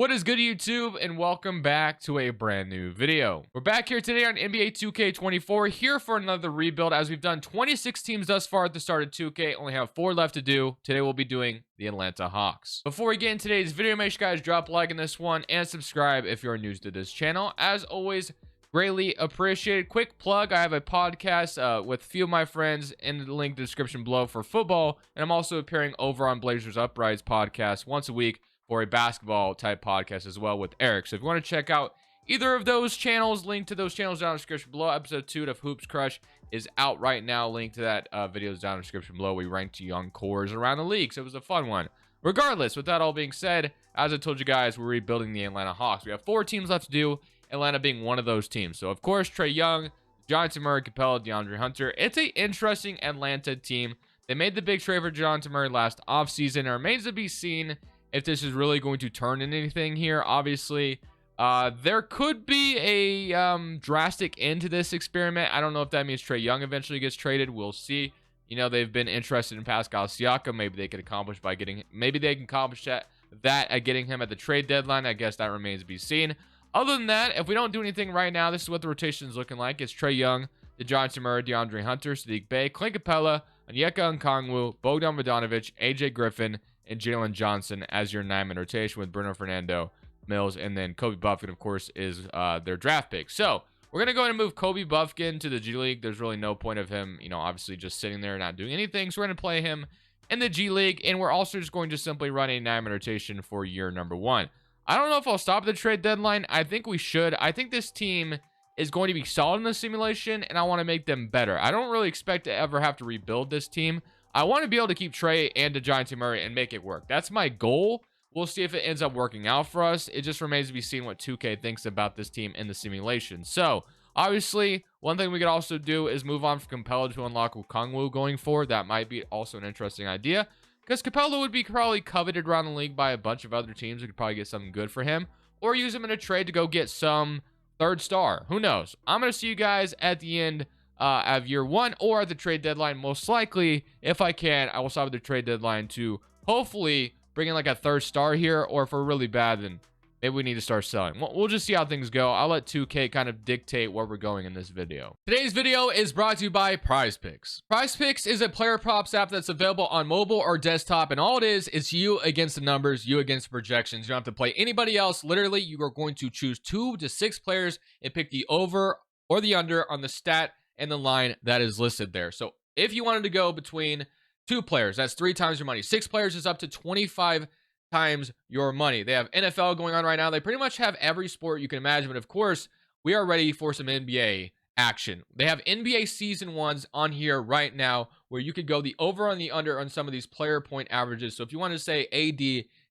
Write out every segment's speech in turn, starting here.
What is good, YouTube, and welcome back to a brand new video. We're back here today on NBA 2K24, here for another rebuild. As we've done 26 teams thus far at the start of 2K, only have 4 left to do. Today we'll be doing the Atlanta Hawks. Before we get into today's video, make sure you guys drop a like on this one and subscribe if you're new to this channel. As always, greatly appreciated. Quick plug, I have a podcast with a few of my friends in the link description below for football, and I'm also appearing over on Blazers Uprights podcast once a week for a basketball type podcast as well with Eric. So if you want to check out either of those channels, link to those channels down in the description below. Episode 2 of Hoops Crush is out right now. Link to that video is down in the description below. We ranked young cores around the league, so it was a fun one. Regardless, with that all being said, as I told you guys, we're rebuilding the Atlanta Hawks. We have 4 teams left to do, Atlanta being one of those teams. So of course, Trae Young, Jonathan Murray, Capella, DeAndre Hunter. It's an interesting Atlanta team. They made the big trade for Jonathan Murray last offseason. It remains to be seen if this is really going to turn into anything here. Obviously, there could be a drastic end to this experiment. I don't know if that means Trae Young eventually gets traded. We'll see. You know, they've been interested in Pascal Siakam. Maybe they could accomplish by getting, maybe they can accomplish that at getting him at the trade deadline. I guess that remains to be seen. Other than that, if we don't do anything right now, this is what the rotation is looking like. It's Trae Young, DeJounte Murray, DeAndre Hunter, Sadiq Bey, Clint Capella, Onyeka Okongwu, Bogdan Bogdanovic, AJ Griffin, and Jalen Johnson as your 9-man rotation, with Bruno Fernando, Mills, and then Kobe Buffkin, of course, is their draft pick. So we're going to go ahead and move Kobe Buffkin to the G League. There's really no point of him, you know, obviously just sitting there not doing anything. So we're going to play him in the G League, and we're also just going to simply run a 9-man rotation for year number 1. I don't know if I'll stop at the trade deadline. I think we should. I think this team is going to be solid in the simulation, and I want to make them better. I don't really expect to ever have to rebuild this team. I want to be able to keep Trae and DeJounte Murray and make it work. That's my goal. We'll see if it ends up working out for us. It just remains to be seen what 2K thinks about this team in the simulation. So, obviously, one thing we could also do is move on from Capella to unlock Okongwu going forward. That might be also an interesting idea, because Capella would be probably coveted around the league by a bunch of other teams who could probably get something good for him, or use him in a trade to go get some third star. Who knows? I'm going to see you guys at the end of year 1 or at the trade deadline. Most likely, if I can, I will stop at the trade deadline to hopefully bring in like a third star here, or if we're really bad, then maybe we need to start selling. We'll just see how things go. I'll let 2K kind of dictate where we're going in this video. Today's video is brought to you by PrizePicks. PrizePicks is a player props app that's available on mobile or desktop, and all it is you against the numbers, you against the projections. You don't have to play anybody else. Literally, you are going to choose 2 to 6 players and pick the over or the under on the stat and the line that is listed there. So if you wanted to go between 2 players, that's 3 times your money. 6 players is up to 25 times your money. They have NFL going on right now. They pretty much have every sport you can imagine, but of course, we are ready for some NBA action. They have NBA season 1s on here right now, where you could go the over on the under on some of these player point averages. So if you want to say AD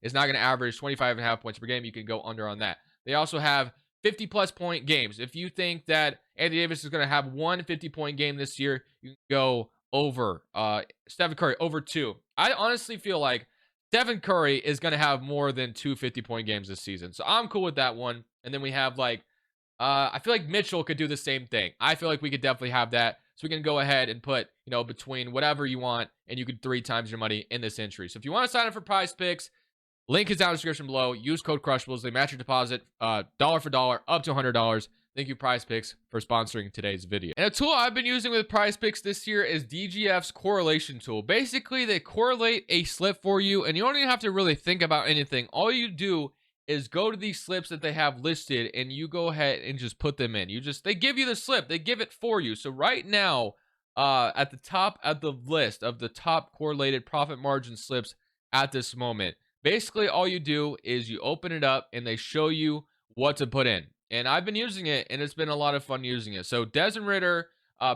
is not going to average 25.5 points per game, you can go under on that. They also have 50-plus point games. If you think that Anthony Davis is going to have one 50-point game this year, you can go over. Stephen Curry, over 2. I honestly feel like Stephen Curry is going to have more than 2 50-point games this season. So I'm cool with that one. And then we have like, I feel like Mitchell could do the same thing. I feel like we could definitely have that. So we can go ahead and put, you know, between whatever you want, and you could 3 times your money in this entry. So if you want to sign up for PrizePicks, link is down in the description below. Use code Crushables. They match your deposit dollar for dollar up to $100. Thank you, PrizePicks, for sponsoring today's video. And a tool I've been using with PrizePicks this year is DGF's correlation tool. Basically, they correlate a slip for you, and you don't even have to really think about anything. All you do is go to these slips that they have listed, and you go ahead and just put them in. They give you the slip. They give it for you. So right now, at the top of the list of the top correlated profit margin slips at this moment, basically, all you do is you open it up and they show you what to put in. And I've been using it, and it's been a lot of fun using it. So Desmond Ritter,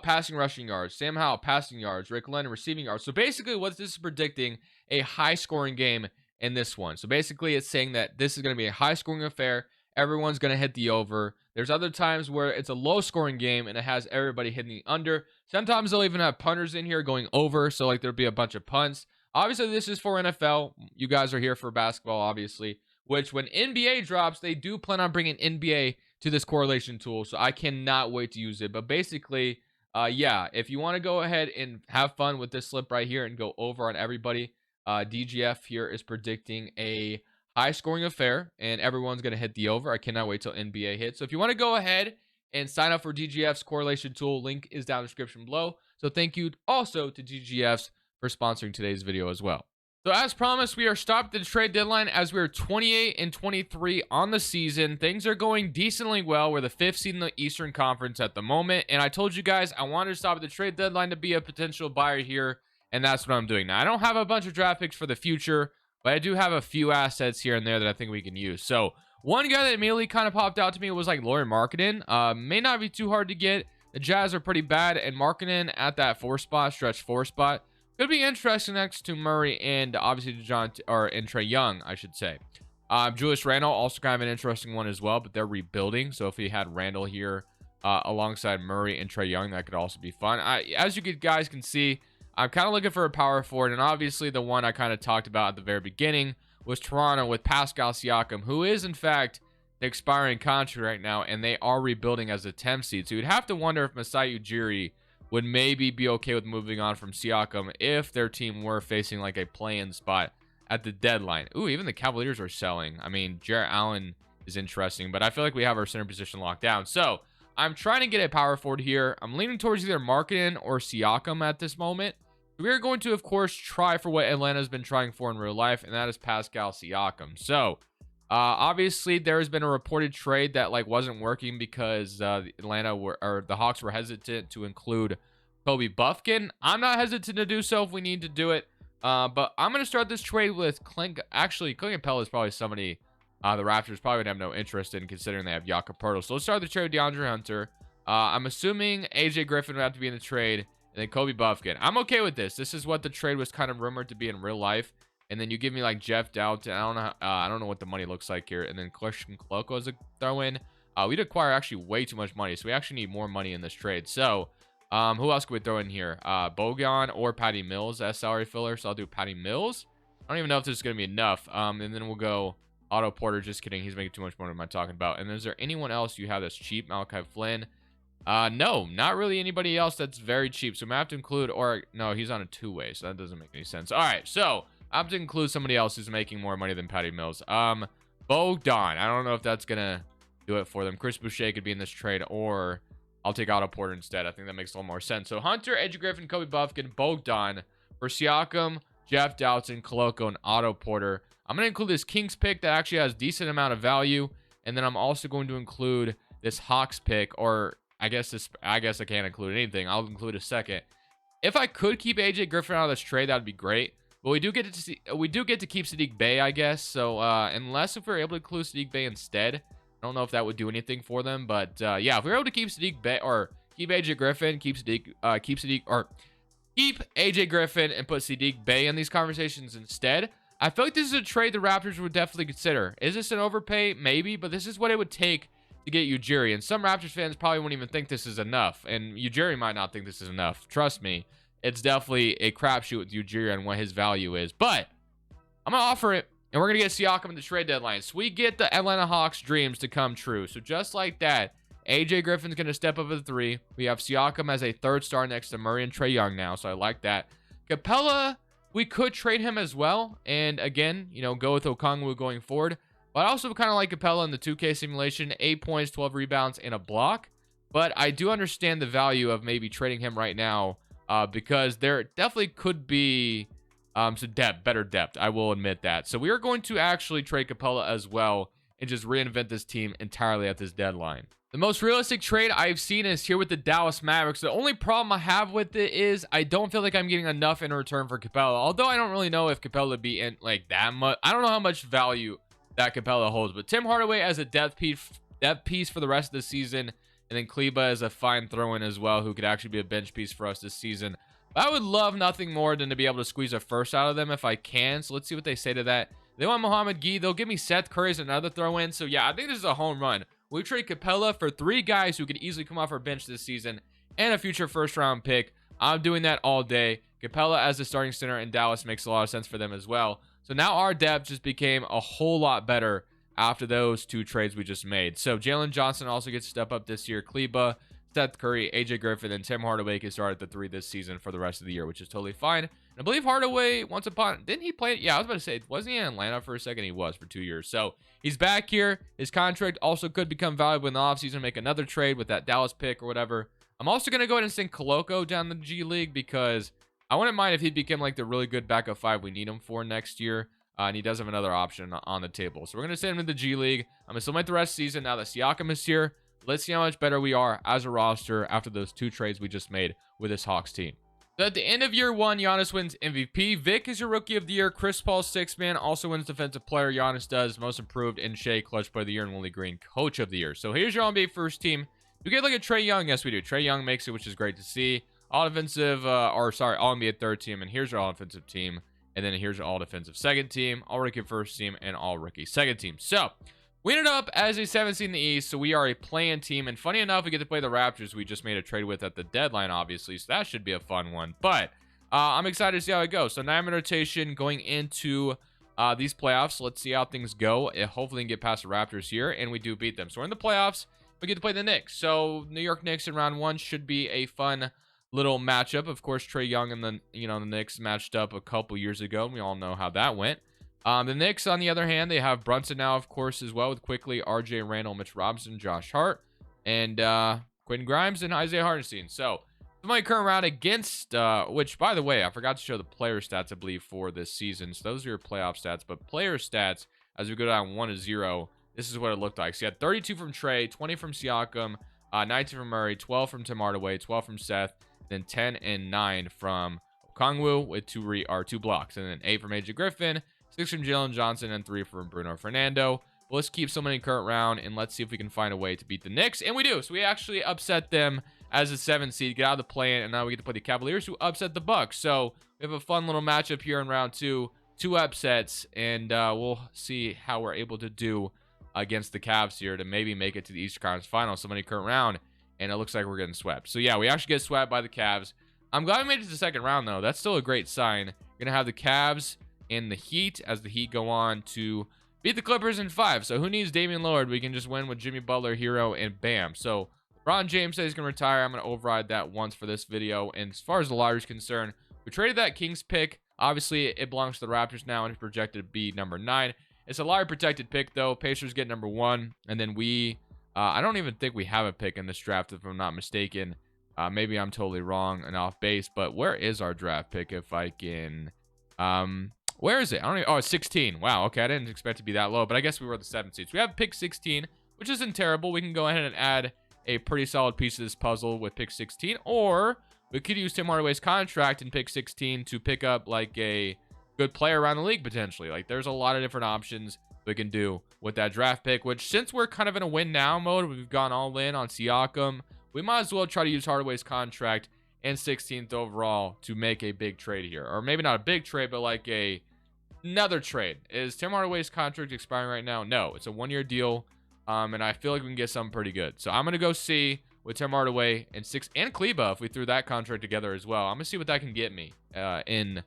passing rushing yards. Sam Howell, passing yards. Rick Lennon, receiving yards. So basically, what this is predicting, a high-scoring game in this one. So basically, it's saying that this is going to be a high-scoring affair. Everyone's going to hit the over. There's other times where it's a low-scoring game, and it has everybody hitting the under. Sometimes they'll even have punters in here going over. So like there'll be a bunch of punts. Obviously, this is for NFL. You guys are here for basketball, obviously, which when NBA drops, they do plan on bringing NBA to this correlation tool. So I cannot wait to use it. But basically, yeah, if you want to go ahead and have fun with this slip right here and go over on everybody, DGF here is predicting a high scoring affair, and everyone's going to hit the over. I cannot wait till NBA hits. So if you want to go ahead and sign up for DGF's correlation tool, link is down in the description below. So thank you also to DGF's for sponsoring today's video as well. So as promised, we are stopped at the trade deadline as we are 28 and 23 on the season. Things are going decently well. We're the 5th seed in the Eastern Conference at the moment. And I told you guys I wanted to stop at the trade deadline to be a potential buyer here. And that's what I'm doing. Now, I don't have a bunch of draft picks for the future, but I do have a few assets here and there that I think we can use. So one guy that immediately kind of popped out to me was like Laurie Markkinen. May not be too hard to get. The Jazz are pretty bad. And Markkinen at that 4 spot, stretch 4 spot, could be interesting next to Murray and obviously and Trae Young, I should say. Julius Randle, also kind of an interesting one as well, but they're rebuilding. So if we had Randle here alongside Murray and Trae Young, that could also be fun. As you guys can see, I'm kind of looking for a power forward, and obviously the one I kind of talked about at the very beginning was Toronto with Pascal Siakam, who is in fact the expiring contract right now, and they are rebuilding as a 10th seed. So you'd have to wonder if Masai Ujiri would maybe be okay with moving on from Siakam if their team were facing like a play-in spot at the deadline. Ooh, even the Cavaliers are selling. I mean, Jarrett Allen is interesting, but I feel like we have our center position locked down. So I'm trying to get a power forward here. I'm leaning towards either Markkinen or Siakam at this moment. We are going to, of course, try for what Atlanta's been trying for in real life, and that is Pascal Siakam. So obviously, there has been a reported trade that like wasn't working because the Hawks were hesitant to include Kobe Buffkin. I'm not hesitant to do so if we need to do it, but I'm going to start this trade with Clint. Actually, Clint Capella is probably somebody the Raptors probably would have no interest in, considering they have Jakob Poeltl. So let's start the trade with DeAndre Hunter. I'm assuming AJ Griffin would have to be in the trade, and then Kobe Buffkin. I'm okay with this. This is what the trade was kind of rumored to be in real life. And then you give me like Jeff Doughton. I don't know what the money looks like here. And then Christian Koloko as a throw-in. We'd acquire actually way too much money, so we actually need more money in this trade. So who else could we throw in here? Bojan or Patty Mills as salary filler. So I'll do Patty Mills. I don't even know if this is going to be enough. And then we'll go Otto Porter. Just kidding. He's making too much money. What am I talking about? And is there anyone else you have that's cheap? Malachi Flynn. No, not really anybody else that's very cheap. So I'm going to have to include, or no, he's on a two-way, so that doesn't make any sense. All right, so I have to include somebody else who's making more money than Patty Mills. Bogdan. I don't know if that's going to do it for them. Chris Boucher could be in this trade, or I'll take Otto Porter instead. I think that makes a little more sense. So Hunter, AJ Griffin, Kobe Buffkin, Bogdan for Siakam, Jeff Doughton, Koloko, and Otto Porter. I'm going to include this Kings pick that actually has a decent amount of value. And then I'm also going to include this Hawks pick, or I guess I can't include anything. I'll include a second. If I could keep AJ Griffin out of this trade, that would be great. But we do get to keep Saddiq Bey, I guess. So unless if we're able to include Saddiq Bey instead, I don't know if that would do anything for them. But yeah, if we're able to keep Saddiq Bey or keep AJ Griffin, keep AJ Griffin and put Saddiq Bey in these conversations instead, I feel like this is a trade the Raptors would definitely consider. Is this an overpay? Maybe, but this is what it would take to get Ujiri. And some Raptors fans probably won't even think this is enough. And Ujiri might not think this is enough. Trust me, it's definitely a crapshoot with Ujiri on what his value is. But I'm going to offer it, and we're going to get Siakam in the trade deadline. So we get the Atlanta Hawks' dreams to come true. So just like that, AJ Griffin's going to step up at the 3. We have Siakam as a 3rd star next to Murray and Trae Young now. So I like that. Capella, we could trade him as well. And again, go with Okongwu going forward. But I also kind of like Capella in the 2K simulation. 8 points, 12 rebounds, and a block. But I do understand the value of maybe trading him right now because there definitely could be some better depth. I will admit that. So we are going to actually trade Capella as well and just reinvent this team entirely at this deadline. The most realistic trade I've seen is here with the Dallas Mavericks. The only problem I have with it is I don't feel like I'm getting enough in return for Capella. Although I don't really know if Capella would be in like that much. I don't know how much value that Capella holds, but Tim Hardaway as a depth piece for the rest of the season, and then Kleba as a fine throw-in as well, who could actually be a bench piece for us this season. But I would love nothing more than to be able to squeeze a first out of them if I can. So let's see what they say to that. They want Mohamed Gee. They'll give me Seth Curry as another throw-in. So yeah, I think this is a home run. We trade Capella for 3 guys who could easily come off our bench this season and a future first-round pick. I'm doing that all day. Capella as the starting center in Dallas makes a lot of sense for them as well. So now our depth just became a whole lot better after those 2 trades we just made. So Jalen Johnson also gets to step up this year. Kleba, Seth Curry, AJ Griffin, and Tim Hardaway can start at the 3 this season for the rest of the year, which is totally fine. And I believe Hardaway, once upon, didn't he play? Yeah, I was about to say, wasn't he in Atlanta for a second? He was for 2 years. So he's back here. His contract also could become valuable in the offseason, make another trade with that Dallas pick or whatever. I'm also going to go ahead and send Koloko down the G League because I wouldn't mind if he became like the really good backup 5 we need him for next year. And he does have another option on the table. So we're going to send him to the G League. I'm going to still make the rest of the season now that Siakam is here. Let's see how much better we are as a roster after those 2 trades we just made with this Hawks team. So at the end of year 1, Giannis wins MVP. Vic is your Rookie of the Year. Chris Paul, 6th man, also wins Defensive Player. Giannis does Most Improved, and Shea, Clutch Player of the Year, and Willie Green, Coach of the Year. So here's your NBA first team. Do we get like a Trae Young? Yes, we do. Trae Young makes it, which is great to see. All defensive, all NBA third team, and here's your all offensive team. And then here's your all defensive second team, all rookie first team, and all rookie second team. So we ended up as a 7th seed in the East, so we are a play-in team. And funny enough, we get to play the Raptors we just made a trade with at the deadline, obviously. So that should be a fun one. But I'm excited to see how it goes. So 9-man rotation going into these playoffs. Let's see how things go. Hopefully we can get past the Raptors here, and we do beat them. So we're in the playoffs. We get to play the Knicks. So New York Knicks in round 1 should be a fun little matchup. Of course, Trae Young and the Knicks matched up a couple years ago. We all know how that went. The Knicks, on the other hand, they have Brunson now, of course, as well, with quickly RJ Randall, Mitch Robinson, Josh Hart, and Quentin Grimes and Isaiah Hartenstein. So my current round against, which, by the way, I forgot to show the player stats, I believe, for this season. So those are your playoff stats. But player stats, as we go down 1-0, this is what it looked like. So you had 32 from Trae, 20 from Siakam, 19 from Murray, 12 from Tim Hardaway, 12 from Seth, then 10 and 9 from Okongwu with 2 blocks, and then 8 from AJ Griffin, 6 from Jalen Johnson, and 3 from Bruno Fernando. But let's keep somebody in current round, and let's see if we can find a way to beat the Knicks. And we do. So we actually upset them as a 7th seed, get out of the play-in, and now we get to play the Cavaliers, who upset the Bucks. So we have a fun little matchup here in round 2. 2 upsets, and we'll see how we're able to do against the Cavs here to maybe make it to the Eastern Conference Finals. Somebody current round, and it looks like we're getting swept. So yeah, we actually get swept by the Cavs. I'm glad we made it to the second round, though. That's still a great sign. You're gonna have the Cavs and the Heat as the Heat go on to beat the Clippers in 5. So who needs Damian Lillard? We can just win with Jimmy Butler, Hero, and bam. So LeBron James says he's gonna retire. I'm gonna override that once for this video. And as far as the lottery is concerned, we traded that Kings pick. Obviously, it belongs to the Raptors now, and it's projected to be number 9. It's a lottery protected pick, though. Pacers get number 1, and then we I don't even think we have a pick in this draft, if I'm not mistaken. Maybe I'm totally wrong and off base, but where is our draft pick? If I can, where is it? I don't even, oh, it's 16. Wow, okay, I didn't expect it to be that low, but I guess we were the 7th seed. So we have pick 16, which isn't terrible. We can go ahead and add a pretty solid piece of this puzzle with pick 16, or we could use Tim Hardaway's contract in pick 16 to pick up like a good player around the league potentially. Like, there's a lot of different options we can do with that draft pick, which since we're kind of in a win now mode, we've gone all in on Siakam, we might as well try to use Hardaway's contract and 16th overall to make a big trade here. Or maybe not a big trade, but like another trade. Is Tim Hardaway's contract expiring right now? No, it's a 1-year deal, and I feel like we can get something pretty good. So I'm going to go see with Tim Hardaway and Kleba, if we threw that contract together as well. I'm going to see what that can get me in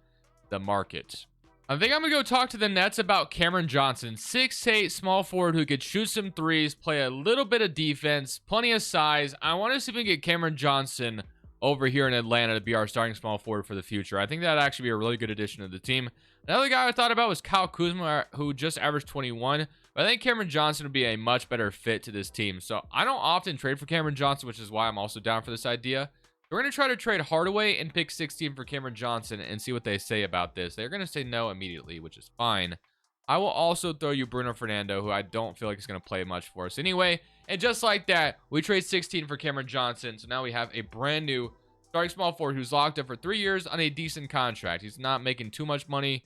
the market. I think I'm going to go talk to the Nets about Cameron Johnson. 6'8", small forward who could shoot some threes, play a little bit of defense, plenty of size. I want to see if we can get Cameron Johnson over here in Atlanta to be our starting small forward for the future. I think that'd actually be a really good addition to the team. Another guy I thought about was Kyle Kuzma, who just averaged 21. But I think Cameron Johnson would be a much better fit to this team. So I don't often trade for Cameron Johnson, which is why I'm also down for this idea. We're going to try to trade Hardaway and pick 16 for Cameron Johnson and see what they say about this. They're going to say no immediately, which is fine. I will also throw you Bruno Fernando, who I don't feel like is going to play much for us anyway. And just like that, we trade 16 for Cameron Johnson. So now we have a brand new starting small forward who's locked up for 3 years on a decent contract. He's not making too much money.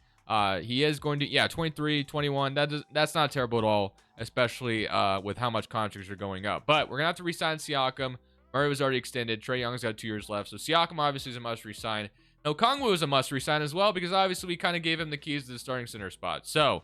He is going to, yeah, 23, 21. That's not terrible at all, especially with how much contracts are going up. But we're going to have to re-sign Siakam. Murray was already extended. Trae Young's got 2 years left. So Siakam obviously is a must resign. Okongwu is a must resign as well, because obviously we kind of gave him the keys to the starting center spot. So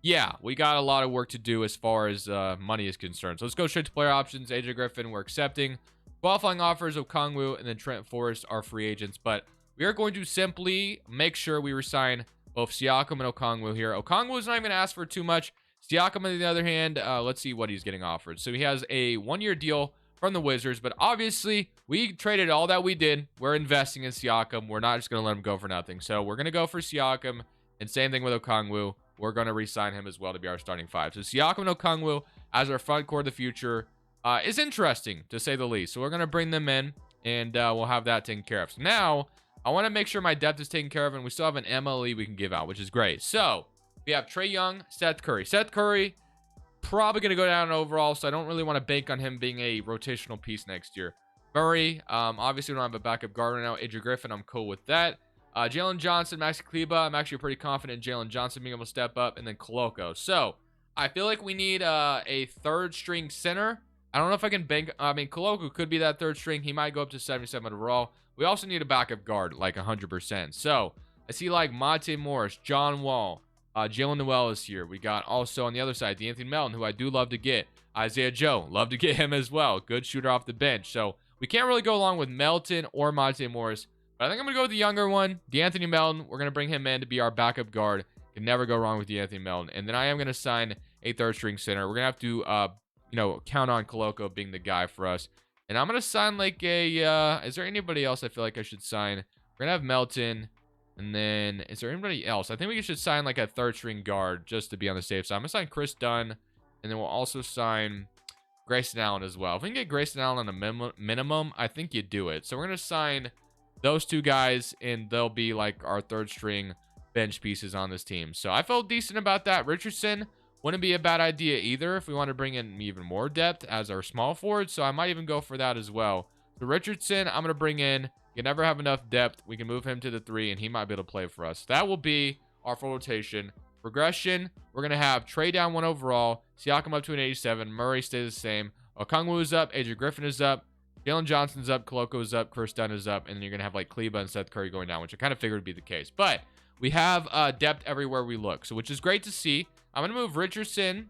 yeah, we got a lot of work to do as far as money is concerned. So let's go straight to player options. AJ Griffin, we're accepting. Qualifying offers of Okongwu and then Trent Forrest are free agents. But we are going to simply make sure we resign both Siakam and Okongwu here. Okongwu is not even going to ask for too much. Siakam, on the other hand, let's see what he's getting offered. So he has a 1-year deal from the Wizards. But obviously, we traded all that we did. We're investing in Siakam. We're not just going to let him go for nothing. So we're going to go for Siakam. And same thing with Okongwu. We're going to re-sign him as well to be our starting five. So Siakam and Okongwu as our front court of the future is interesting, to say the least. So we're going to bring them in, and we'll have that taken care of. So now, I want to make sure my depth is taken care of, and we still have an MLE we can give out, which is great. So we have Trae Young, Seth Curry. Seth Curry, probably going to go down overall, so I don't really want to bank on him being a rotational piece next year. Murray, obviously we don't have a backup guard right now. Adrian Griffin, I'm cool with that. Jalen Johnson, Maxi Kleba, I'm actually pretty confident in Jalen Johnson being able to step up. And then Koloko. So I feel like we need a third string center. I don't know if I can bank. I mean, Koloko could be that third string. He might go up to 77 overall. We also need a backup guard, like 100%. So I see like Monte Morris, John Wall, Jalen Noel is here. We got also on the other side, D'Anthony Melton, who I do love to get. Isaiah Joe, love to get him as well. Good shooter off the bench. So we can't really go along with Melton or Monte Morris. But I think I'm going to go with the younger one, D'Anthony Melton. We're going to bring him in to be our backup guard. Can never go wrong with D'Anthony Melton. And then I am going to sign a third string center. We're going to have to, count on Koloko being the guy for us. And I'm going to sign like a, is there anybody else I feel like I should sign? We're going to have Melton. And then, is there anybody else? I think we should sign like a third string guard just to be on the safe side. I'm going to sign Chris Dunn. And then we'll also sign Grayson Allen as well. If we can get Grayson Allen on a minimum, I think you do it. So we're going to sign those two guys, and they'll be like our third string bench pieces on this team. So I felt decent about that. Richardson wouldn't be a bad idea either if we want to bring in even more depth as our small forward. So I might even go for that as well. So Richardson, I'm going to bring in. You never have enough depth. We can move him to the 3, and he might be able to play for us. That will be our full rotation. Progression, we're going to have Trae down 1 overall. Siakam up to an 87. Murray stays the same. Okongwu is up. Adrian Griffin is up. Jalen Johnson's up, Koloko is up, Chris Dunn is up, and then you're going to have like Kleba and Seth Curry going down, which I kind of figured would be the case. But we have depth everywhere we look, so which is great to see. I'm going to move Richardson.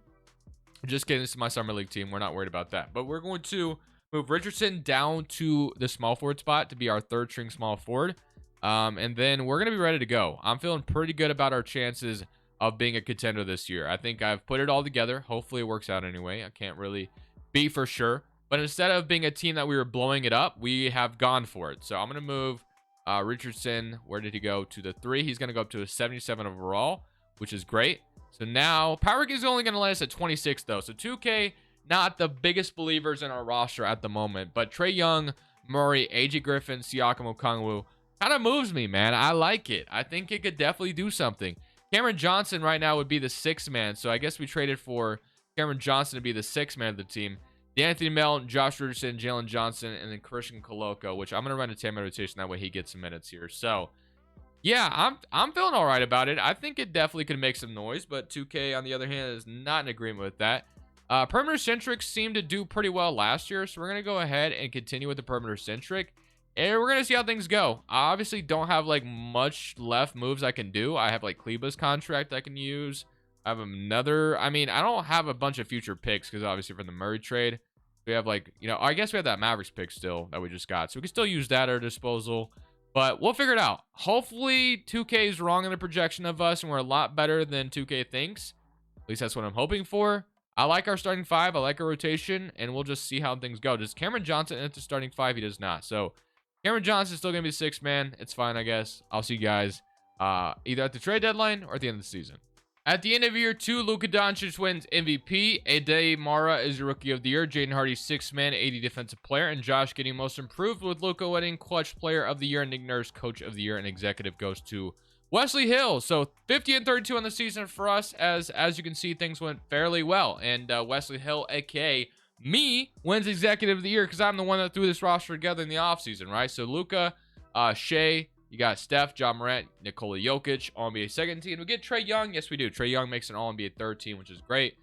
Just kidding, this is my summer league team. We're not worried about that. But we're going to move Richardson down to the small forward spot to be our third string small forward. And then we're going to be ready to go. I'm feeling pretty good about our chances of being a contender this year. I think I've put it all together. Hopefully it works out anyway. I can't really be for sure. But instead of being a team that we were blowing it up, we have gone for it. So I'm going to move Richardson. Where did he go? To the 3. He's going to go up to a 77 overall, which is great. So now, Power Ranking is only going to let us at 26, though. So 2K, not the biggest believers in our roster at the moment. But Trae Young, Murray, AJ Griffin, Siakam, Okongwu kind of moves me, man. I like it. I think it could definitely do something. Cameron Johnson right now would be the 6th man. So I guess we traded for Cameron Johnson to be the 6th man of the team. D'Anthony Melton, Josh Richardson, Jalen Johnson, and then Christian Koloko, which I'm going to run a 10-man rotation. That way he gets some minutes here. So, yeah, I'm feeling all right about it. I think it definitely could make some noise, but 2K, on the other hand, is not in agreement with that. Perimeter-centric seemed to do pretty well last year, so we're going to go ahead and continue with the perimeter-centric, and we're going to see how things go. I obviously don't have, like, much left moves I can do. I have, like, Kleba's contract I can use. I have another, I mean, I don't have a bunch of future picks because obviously from the Murray trade, we have like, I guess we have that Mavericks pick still that we just got. So we can still use that at our disposal, but we'll figure it out. Hopefully 2K is wrong in the projection of us and we're a lot better than 2K thinks. At least that's what I'm hoping for. I like our starting 5. I like our rotation, and we'll just see how things go. Does Cameron Johnson enter starting 5? He does not. So Cameron Johnson is still going to be 6th man. It's fine, I guess. I'll see you guys either at the trade deadline or at the end of the season. At the end of year 2, Luka Doncic wins MVP. Ade Mara is your Rookie of the Year. Jaden Hardy, 6th man, 80 Defensive Player. And Josh getting Most Improved, with Luka winning Clutch Player of the Year. And Nick Nurse, Coach of the Year. And Executive goes to Wesley Hill. So 50 and 32 on the season for us. As you can see, things went fairly well. And Wesley Hill, a.k.a. me, wins Executive of the Year because I'm the one that threw this roster together in the offseason, right? So Luka, Shea, you got Steph, John Morant, Nikola Jokic, All-NBA 2nd team. We get Trae Young. Yes, we do. Trae Young makes an All-NBA 3rd team, which is great.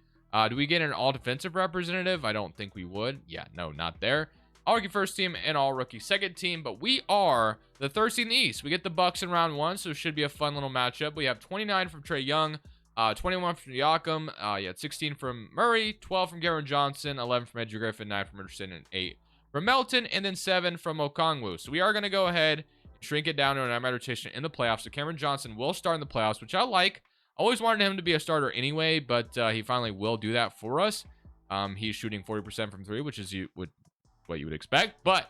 Do we get an All-Defensive representative? I don't think we would. Yeah, no, not there. All-Rookie 1st team and All-Rookie 2nd team, but we are the 3rd seed in the East. We get the Bucks in round 1, so it should be a fun little matchup. We have 29 from Trae Young, 21 from Siakam, 16 from Murray, 12 from Cameron Johnson, 11 from Edger Griffin, 9 from Richardson, and 8 from Melton, and then 7 from Okongwu. So we are going to go ahead shrink it down to an 9-man rotation in the playoffs. So Cameron Johnson will start in the playoffs, which I like. Always wanted him to be a starter anyway, but he finally will do that for us. He's shooting 40% from 3, which is you would what you would expect. But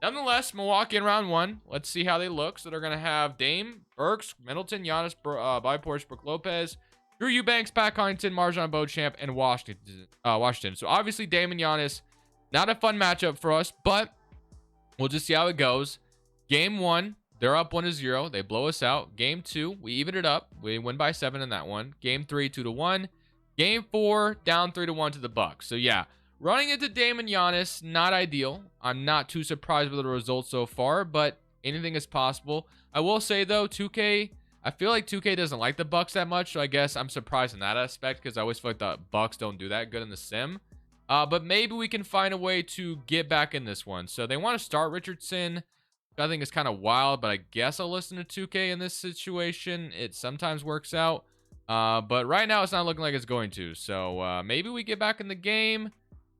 nonetheless, Milwaukee in round 1. Let's see how they look. So they're going to have Dame, Burks, Middleton, Giannis, Bobby Portis, Brook Lopez, Drew Eubanks, Pat Connaughton, Marjon Beauchamp, and Washington. So obviously Dame and Giannis, not a fun matchup for us, but we'll just see how it goes. Game 1, they're up 1-0. They blow us out. Game 2, we even it up. We win by 7 in that one. Game 3, 2-1. Game 4, down 3-1 to the Bucks. So yeah, running into Dame and Giannis, not ideal. I'm not too surprised with the results so far, but anything is possible. I will say though, 2K, I feel like 2K doesn't like the Bucks that much, so I guess I'm surprised in that aspect because I always feel like the Bucks don't do that good in the sim. But maybe we can find a way to get back in this one. So they want to start Richardson. I think it's kind of wild, but I guess I'll listen to 2K in this situation. It sometimes works out. But right now it's not looking like it's going to. So maybe we get back in the game.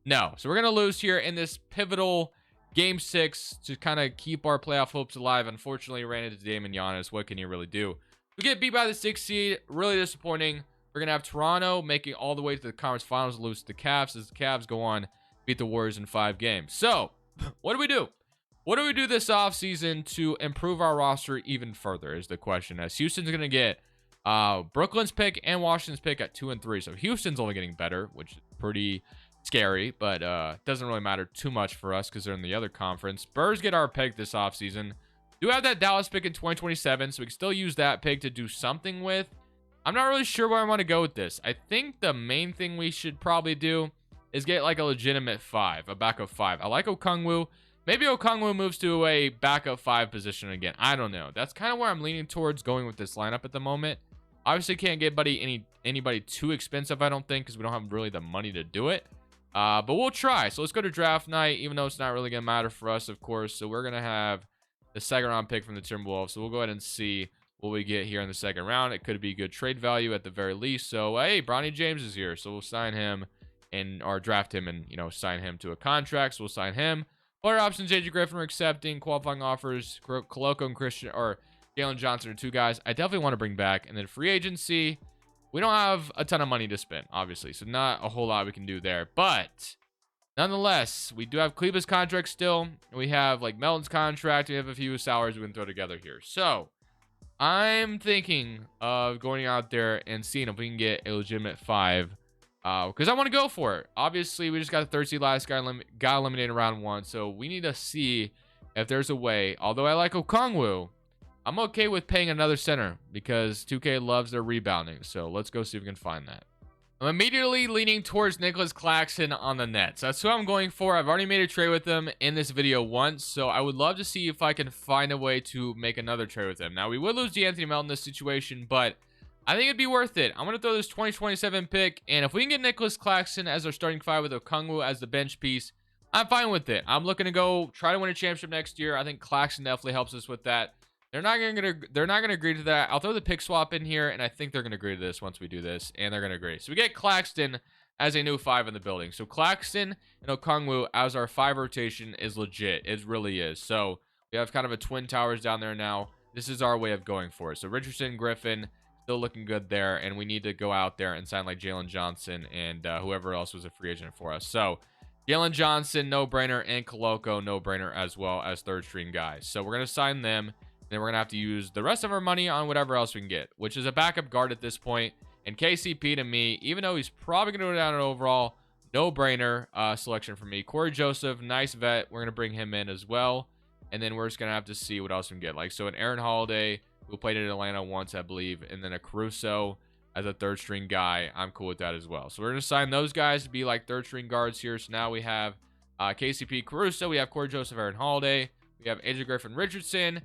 No. So we're going to lose here in this pivotal Game 6 to kind of keep our playoff hopes alive. Unfortunately, ran into Dame and Giannis. What can you really do? We get beat by the 6th seed. Really disappointing. We're going to have Toronto making all the way to the conference finals, lose to the Cavs as the Cavs go on, beat the Warriors in 5 games. So what do we do? What do we do this offseason to improve our roster even further is the question. As Houston's going to get Brooklyn's pick and Washington's pick at 2 and 3. So Houston's only getting better, which is pretty scary, but doesn't really matter too much for us because they're in the other conference. Spurs get our pick this offseason. Do have that Dallas pick in 2027, so we can still use that pick to do something with. I'm not really sure where I want to go with this. I think the main thing we should probably do is get like a legitimate 5, a backup 5. I like Okongwu. Maybe Okongwu moves to a backup 5 position again. I don't know. That's kind of where I'm leaning towards going with this lineup at the moment. Obviously, can't get anybody too expensive, I don't think, because we don't have really the money to do it. But we'll try. So let's go to draft night, even though it's not really going to matter for us, of course. So we're going to have the 2nd round pick from the Timberwolves. So we'll go ahead and see what we get here in the 2nd round. It could be good trade value at the very least. So, hey, Bronny James is here. So we'll sign him or draft him and, sign him to a contract. So we'll sign him. Player options, JJ Griffin, we're accepting. Qualifying offers, Koloko and Christian, or Jalen Johnson are 2 guys I definitely want to bring back. And then free agency, we don't have a ton of money to spend, obviously. So not a whole lot we can do there. But nonetheless, we do have Kleber's contract still. We have like Melton's contract. We have a few salaries we can throw together here. So I'm thinking of going out there and seeing if we can get a legitimate 5. Because I want to go for it. Obviously, we just got the 3rd seed last guy got eliminated in round 1. So we need to see if there's a way. Although I like Okongwu, I'm okay with paying another center because 2K loves their rebounding. So let's go see if we can find that. I'm immediately leaning towards Nicholas Claxton on the Nets. That's who I'm going for. I've already made a trade with him in this video once. So I would love to see if I can find a way to make another trade with him. Now, we would lose DeAnthony Melton in this situation, but I think it'd be worth it. I'm going to throw this 2027 pick, and if we can get Nicholas Claxton as our starting 5 with Okongwu as the bench piece, I'm fine with it. I'm looking to go try to win a championship next year. I think Claxton definitely helps us with that. They're not going to agree to that. I'll throw the pick swap in here, and I think they're going to agree to this once we do this, and they're going to agree. So we get Claxton as a new 5 in the building. So Claxton and Okongwu as our 5 rotation is legit. It really is. So we have kind of a twin towers down there now. This is our way of going for it. So Richardson, Griffin, still looking good there, and we need to go out there and sign like Jalen Johnson and whoever else was a free agent for us. So Jalen Johnson, no-brainer, and Koloko, no-brainer as well as 3rd string guys. So we're going to sign them, and then we're going to have to use the rest of our money on whatever else we can get, which is a backup guard at this point. And KCP to me, even though he's probably going to go down an overall, no-brainer selection for me. Corey Joseph, nice vet. We're going to bring him in as well. And then we're just going to have to see what else we can get. Like, so an Aaron Holiday, who played in Atlanta once, I believe, and then a Caruso as a 3rd string guy. I'm cool with that as well. So we're going to sign those guys to be like 3rd string guards here. So now we have KCP, Caruso. We have Corey Joseph, Aaron Holiday. We have AJ Griffin, Richardson,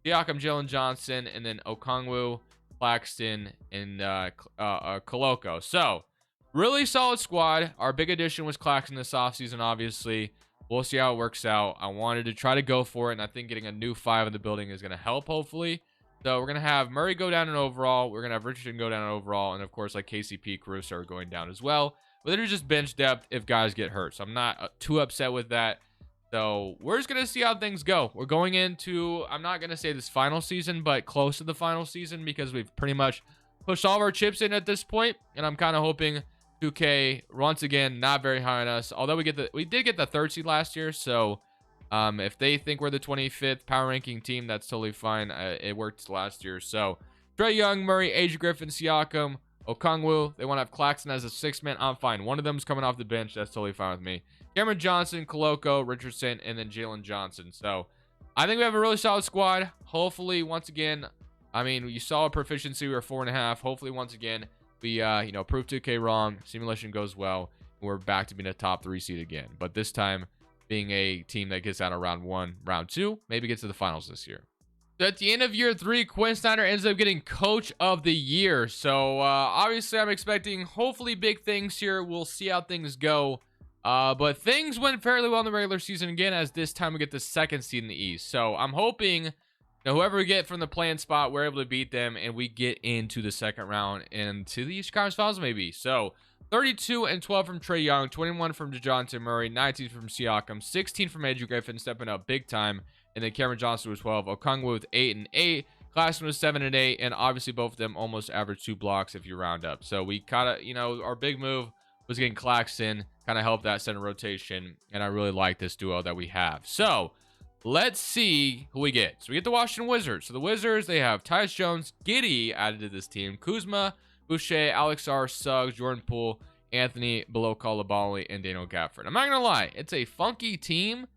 Siakam, Jalen Johnson, and then Okongwu, Claxton, and Koloko. So really solid squad. Our big addition was Claxton this offseason, obviously. We'll see how it works out. I wanted to try to go for it, and I think getting a new 5 in the building is going to help, hopefully. So we're going to have Murray go down in overall. We're going to have Richardson go down in overall. And, of course, like KCP, Caruso are going down as well. But then there's just bench depth if guys get hurt. So I'm not too upset with that. So we're just going to see how things go. We're going into, I'm not going to say this final season, but close to the final season because we've pretty much pushed all of our chips in at this point. And I'm kind of hoping 2K once again not very high on us. Although we did get the 3rd seed last year, so if they think we're the 25th power ranking team, that's totally fine. It worked last year. So Trae Young, Murray, AJ Griffin, Siakam, Okongwu. They want to have Claxton as a 6th man. I'm fine. One of them's coming off the bench. That's totally fine with me. Cameron Johnson, Koloko, Richardson, and then Jalen Johnson. So I think we have a really solid squad. Hopefully, once again, I mean, you saw a proficiency. We were 4.5. Hopefully, once again, we, prove 2K wrong. Simulation goes well. And we're back to being a top 3 seed again. But this time, being a team that gets out of round 1, round 2, maybe gets to the finals this year. So at the end of year 3, Quinn Snyder ends up getting Coach of the Year. So obviously, I'm expecting hopefully big things here. We'll see how things go. But things went fairly well in the regular season again, as this time we get the 2nd seed in the East. So I'm hoping that whoever we get from the play-in spot, we're able to beat them and we get into the 2nd round and to the East Conference Finals maybe. So 32 and 12 from Trae Young, 21 from DeJounte Murray, 19 from Siakam, 16 from Andrew Griffin, stepping up big time. And then Cameron Johnson was 12, Okongwu with 8 and 8, Claxton was 7 and 8, and obviously both of them almost average 2 blocks if you round up. So we kind of, our big move was getting Claxton, kind of helped that center rotation, and I really like this duo that we have. So let's see who we get. So we get the Washington Wizards. So the Wizards, they have Tyus Jones, Giddey added to this team, Kuzma, Boucher, Alex R, Suggs, Jordan Poole, Anthony Below-Kalabali, and Daniel Gafford. I'm not going to lie. It's a funky team,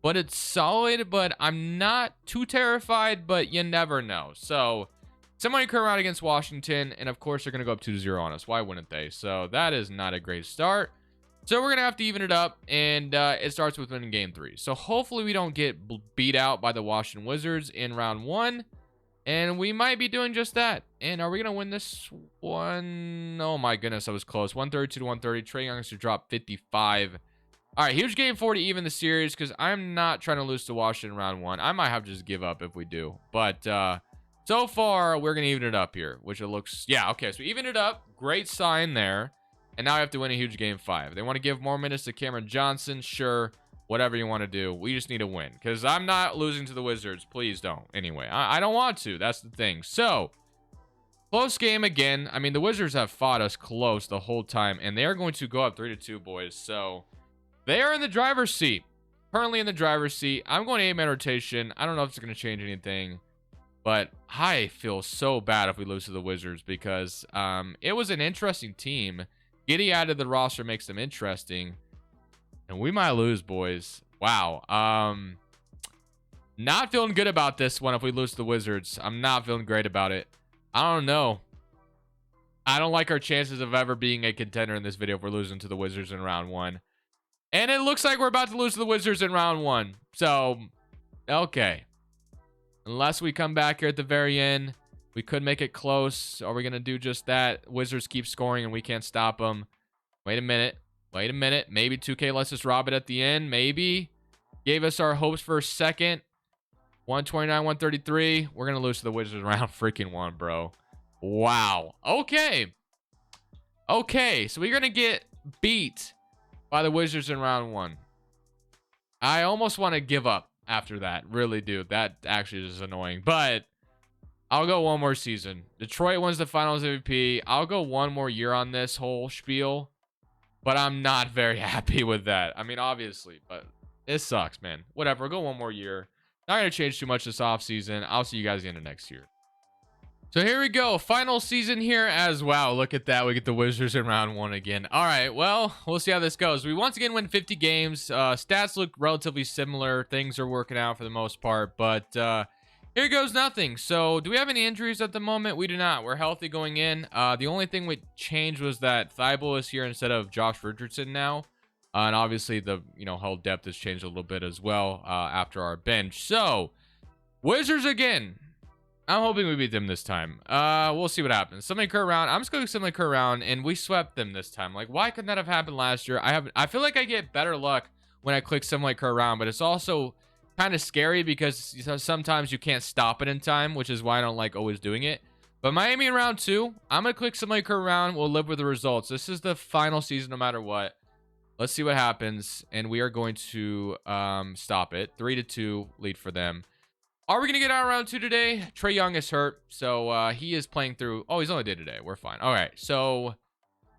but it's solid, but I'm not too terrified, but you never know. So somebody come around against Washington, and of course they're going to go up 2-0 on us. Why wouldn't they? So that is not a great start. So we're going to have to even it up, and it starts with winning game 3. So hopefully we don't get beat out by the Washington Wizards in round 1, and we might be doing just that. And are we going to win this one? Oh my goodness, that was close. 132 to 130. Trae Young to drop 55. All right, huge game 4 to even the series, because I'm not trying to lose to Washington round 1. I might have to just give up if we do. But so far, we're going to even it up here, which it looks... Yeah, okay, so even it up. Great sign there. And now we have to win a huge game 5. They want to give more minutes to Cameron Johnson. Sure, whatever you want to do. We just need to win, because I'm not losing to the Wizards. Please don't. Anyway, I don't want to. That's the thing. So, close game again. I mean, the Wizards have fought us close the whole time, and they are going to go up 3-2, boys. So... they are in the driver's seat. Currently in the driver's seat. I'm going 8-man rotation. I don't know if it's going to change anything. But I feel so bad if we lose to the Wizards, because it was an interesting team. Giddey added the roster makes them interesting. And we might lose, boys. Wow. Not feeling good about this one if we lose to the Wizards. I'm not feeling great about it. I don't know. I don't like our chances of ever being a contender in this video if we're losing to the Wizards in round 1. And it looks like we're about to lose to the Wizards in round 1. So, okay. Unless we come back here at the very end, we could make it close. Are we going to do just that? Wizards keep scoring and we can't stop them. Wait a minute. Wait a minute. Maybe 2K lets us rob it at the end. Maybe. Gave us our hopes for a second. 129, 133. We're going to lose to the Wizards in round freaking 1, bro. Wow. Okay. Okay. So we're going to get beat by the Wizards in round 1. I almost want to give up after that. Really do. That actually is annoying. But I'll go one more season. Detroit wins the finals MVP. I'll go one more year on this whole spiel. But I'm not very happy with that. I mean, obviously. But it sucks, man. Whatever. I'll go one more year. Not going to change too much this offseason. I'll see you guys at the end of next year. So here we go. Final season here as well. Look at that. We get the Wizards in round 1 again. All right. Well, we'll see how this goes. We once again win 50 games. Stats look relatively similar. Things are working out for the most part. But here goes nothing. So do we have any injuries at the moment? We do not. We're healthy going in. The only thing we changed was that Thibault is here instead of Josh Richardson now. And obviously the whole depth has changed a little bit as well after our bench. So Wizards again. I'm hoping we beat them this time. We'll see what happens. Somebody Kerr around. I'm just going to somebody Kerr around, and we swept them this time. Like, why couldn't that have happened last year? I feel like I get better luck when I click somebody Kerr around, but it's also kind of scary because sometimes you can't stop it in time, which is why I don't like always doing it. But Miami in round 2, I'm going to click somebody Kerr around. We'll live with the results. This is the final season no matter what. Let's see what happens, and we are going to stop it. 3-2 lead for them. Are we going to get out of round 2 today? Trae Young is hurt, so he is playing through... Oh, he's only day-to-day. We're fine. All right, so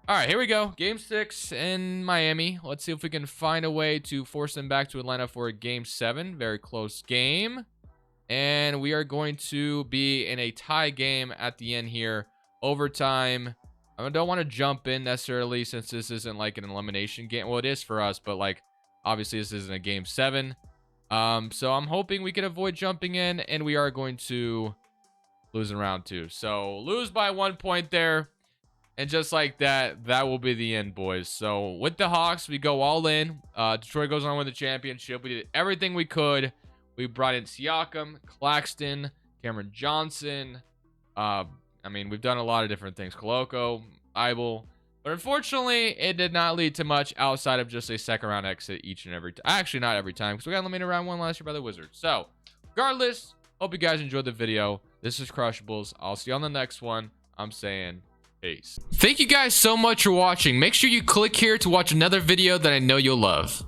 All right, here we go. Game 6 in Miami. Let's see if we can find a way to force them back to Atlanta for a Game 7. Very close game. And we are going to be in a tie game at the end here. Overtime. I don't want to jump in necessarily since this isn't like an elimination game. Well, it is for us, but like obviously this isn't a Game 7. So I'm hoping we can avoid jumping in, and we are going to lose in round 2. So lose by 1 point there. And just like that, that will be the end, boys. So with the Hawks, we go all in. Detroit goes on with the championship. We did everything we could. We brought in Siakam, Claxton, Cameron Johnson. I mean, we've done a lot of different things. Koloko, Ibel. But unfortunately, it did not lead to much outside of just a second round exit each and every time. Actually, not every time, because we got eliminated round 1 last year by the Wizards. So regardless, hope you guys enjoyed the video. This is Crushables. I'll see you on the next one. I'm saying peace. Thank you guys so much for watching. Make sure you click here to watch another video that I know you'll love.